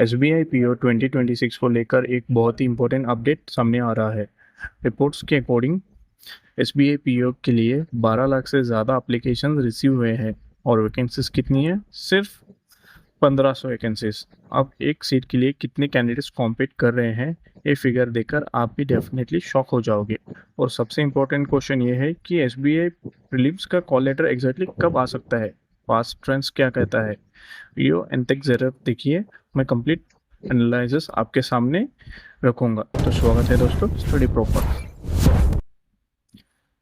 SBI PO 2026 को लेकर एक बहुत ही इंपॉर्टेंट अपडेट सामने आ रहा है। रिपोर्ट्स के अकॉर्डिंग एसबीआई पीओ के लिए 12 लाख से ज़्यादा एप्लीकेशन रिसीव हुए हैं और वैकेंसीज कितनी है? सिर्फ 1500 वैकेंसीज। अब एक सीट के लिए कितने कैंडिडेट्स कॉम्पीट कर रहे हैं, ये फिगर देखकर आप भी डेफिनेटली शॉक हो जाओगे। और सबसे इम्पोर्टेंट क्वेश्चन ये है कि एसबीआई प्रीलिम्स का कॉल लेटर एग्जैक्टली कब आ सकता है, पास्ट ट्रेंड्स क्या कहता है। वीडियो एंड तक जरूर देखिए, मैं कंप्लीट एनालिसिस आपके सामने रखूंगा। तो स्वागत है दोस्तों स्टडी प्रॉपर।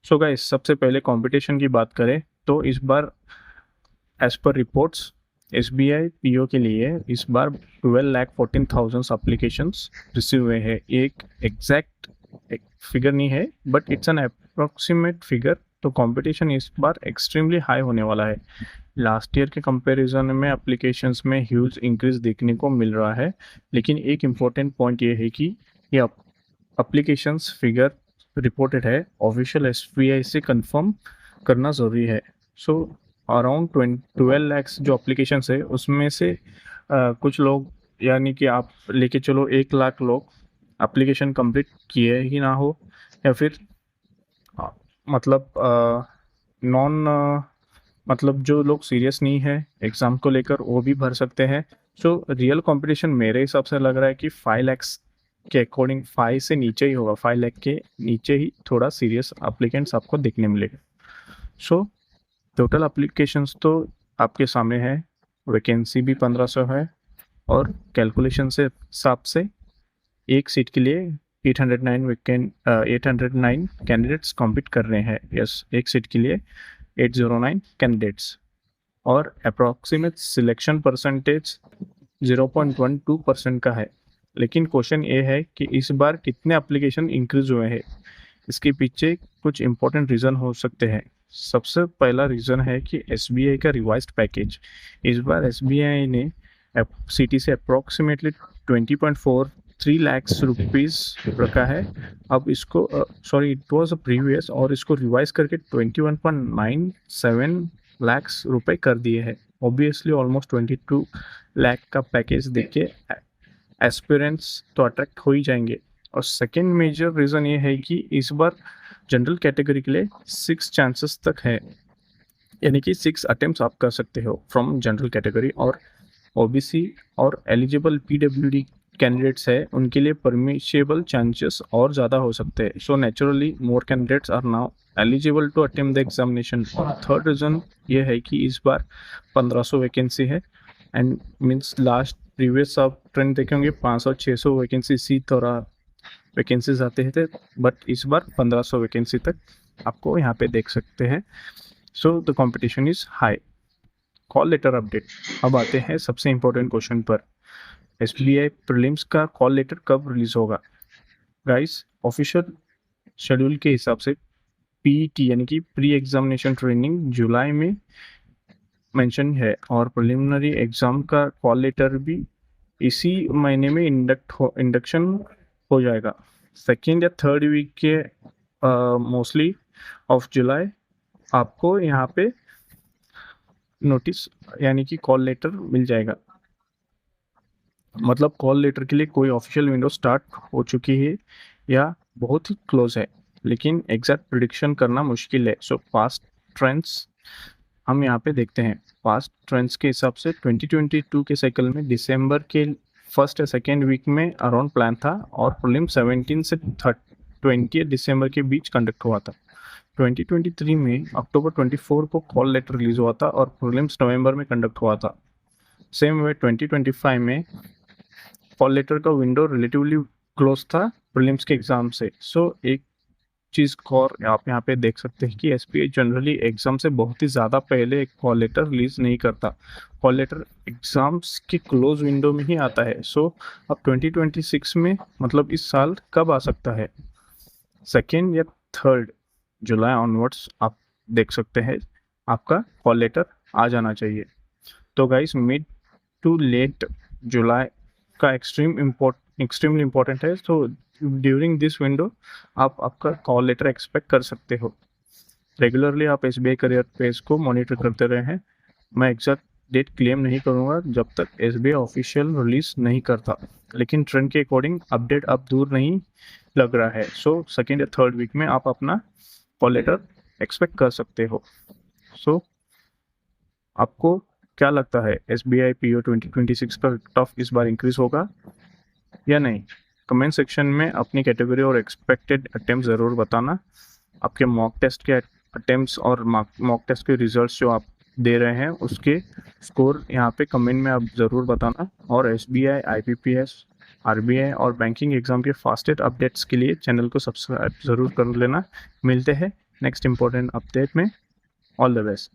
सो गाइस, सबसे पहले कंपटीशन की बात करें तो इस बार as per reports S B I P O के लिए इस बार 12,14,000 एप्लीकेशंस रिसीव हुए हैं। एक एग्जैक्ट एक फिगर नहीं है, but it's an approximate figure. तो कंपटीशन इस बार एक्सट्रीमली हाई होने वाला है। लास्ट ईयर के कंपैरिजन में एप्लीकेशंस में ह्यूज इंक्रीज देखने को मिल रहा है। लेकिन एक इम्पोर्टेंट पॉइंट ये है कि ये एप्लीकेशंस फिगर रिपोर्टेड है, ऑफिशियल एसबीआई से कंफर्म करना ज़रूरी है। सो अराउंड 12 लैक्स जो एप्लीकेशंस है उसमें से कुछ लोग, यानी कि आप लेके चलो 1 लाख लोग एप्लीकेशन कंप्लीट किए ही ना हो, या फिर अ, मतलब नॉन मतलब जो लोग सीरियस नहीं है एग्ज़ाम को लेकर वो भी भर सकते हैं। सो रियल कंपटीशन मेरे हिसाब से लग रहा है कि 5 लैक्स के अकॉर्डिंग 5 से नीचे ही होगा, 5 लाख के नीचे ही थोड़ा सीरियस एप्लीकेंट्स आपको देखने मिलेगा। सो टोटल एप्लीकेशंस तो आपके सामने है, वैकेंसी भी 1500 है और कैलकुलेशन से हिसाब से एक सीट के लिए 809 कैंडिडेट्स कॉम्पीट कर रहे हैं। यस, एक सीट के लिए 809 कैंडिडेट्स और अप्रॉक्सीमेट सिलेक्शन परसेंटेज 0.12% का है। लेकिन क्वेश्चन ये है कि इस बार कितने एप्लीकेशन इंक्रीज हुए हैं, इसके पीछे कुछ इंपॉर्टेंट रीज़न हो सकते हैं। सबसे पहला रीज़न है कि एसबीआई का रिवाइज्ड पैकेज। इस बार एसबीआई ने सिटी से अप्रॉक्सीमेटली 20.43 लैक्स रुपीज़ रखा है। अब इसको sorry, it was a previous, और इसको रिवाइज करके 21.97 लैक्स रुपए कर दिए हैं। ऑब्वियसली ऑलमोस्ट 22 लाख का पैकेज देख के एस्पिरेंट्स तो अट्रैक्ट हो ही जाएंगे। और सेकेंड मेजर रीज़न ये है कि इस बार जनरल कैटेगरी के लिए 6 चांसेस तक है, यानी कि 6 अटेम्प्ट आप कर सकते हो फ्रॉम जनरल कैटेगरी। और ओबीसी और एलिजिबल पीडब्ल्यूडी कैंडिडेट्स है उनके लिए परमिशेबल चांसेस और ज़्यादा हो सकते हैं। So naturally more candidates are now eligible to attempt the examination. और थर्ड रीज़न ये है कि इस बार 1500 वैकेंसी है, एंड मीन्स लास्ट प्रीवियस आप ट्रेंड देखेंगे 500-600 वैकेंसी इसी तरह वैकेंसीज आते थे, बट इस बार 1500 वैकेंसी तक आपको यहाँ पे देख सकते हैं। So the competition is high. Call letter update. अब आते हैं सबसे इम्पोर्टेंट क्वेश्चन पर, एसबीआई प्रीलिम्स का कॉल लेटर कब रिलीज होगा। गाइस, ऑफिशियल शेड्यूल के हिसाब से पीईटी यानी कि प्री एग्जामिनेशन ट्रेनिंग जुलाई में मेंशन है, और प्रिलिमिनरी एग्जाम का कॉल लेटर भी इसी महीने में इंडक्शन हो जाएगा। सेकेंड या थर्ड वीक के मोस्टली ऑफ जुलाई आपको यहाँ पे नोटिस यानी कि कॉल लेटर मिल जाएगा। मतलब कॉल लेटर के लिए कोई ऑफिशियल विंडो स्टार्ट हो चुकी है या बहुत ही क्लोज है, लेकिन एग्जैक्ट प्रिडिक्शन करना मुश्किल है। सो पास्ट ट्रेंड्स हम यहाँ पे देखते हैं। पास्ट ट्रेंड्स के हिसाब से 2022 के साइकिल में दिसंबर के फर्स्ट या सेकेंड वीक में अराउंड प्लान था, और प्रीलिम 17 से 20 दिसंबर के बीच कंडक्ट हुआ था। 2023 में अक्टूबर 24 को कॉल लेटर रिलीज हुआ था और प्रीलिम्स नवंबर में कंडक्ट हुआ था। सेम वे 2025 में कॉल लेटर का विंडो रिलेटिवली क्लोज था प्रीलिम्स के एग्जाम से। सो एक चीज़ और आप यहाँ पे देख सकते हैं कि एसबीआई जनरली एग्जाम से बहुत ही ज़्यादा पहले एक कॉल लेटर रिलीज नहीं करता। कॉल लेटर एग्जाम्स की क्लोज विंडो में ही आता है। सो अब 2026 में मतलब इस साल कब आ सकता है, सेकेंड या थर्ड जुलाई ऑनवर्ड्स आप देख सकते हैं आपका कॉल लेटर आ जाना चाहिए। तो गाइस, मिड टू लेट जुलाई का एक्सट्रीमली इम्पोर्टेंट है। तो ड्यूरिंग दिस विंडो आप आपका कॉल लेटर एक्सपेक्ट कर सकते हो। रेगुलरली आप एसबीआई करियर पेज को मॉनिटर करते रहे हैं। मैं एग्जैक्ट डेट क्लेम नहीं करूँगा जब तक SBI ऑफिशियल रिलीज नहीं करता, लेकिन ट्रेंड के अकॉर्डिंग अपडेट अब दूर नहीं लग रहा है। सो सेकेंड या थर्ड वीक में आप अपना कॉल लेटर एक्सपेक्ट कर सकते हो। सो आपको क्या लगता है, SBI PO 2026 का कट ऑफ इस बार इंक्रीज होगा या नहीं? कमेंट सेक्शन में अपनी कैटेगरी और एक्सपेक्टेड अटेम्प्ट ज़रूर बताना। आपके मॉक टेस्ट के अटेम्प्ट्स और मॉक टेस्ट के रिजल्ट्स जो आप दे रहे हैं उसके स्कोर यहाँ पे कमेंट में आप ज़रूर बताना। और SBI, IBPS, RBI और बैंकिंग एग्ज़ाम के फास्टेस्ट अपडेट्स के लिए चैनल को सब्सक्राइब ज़रूर कर लेना। मिलते हैं नेक्स्ट इम्पोर्टेंट अपडेट में। All the best.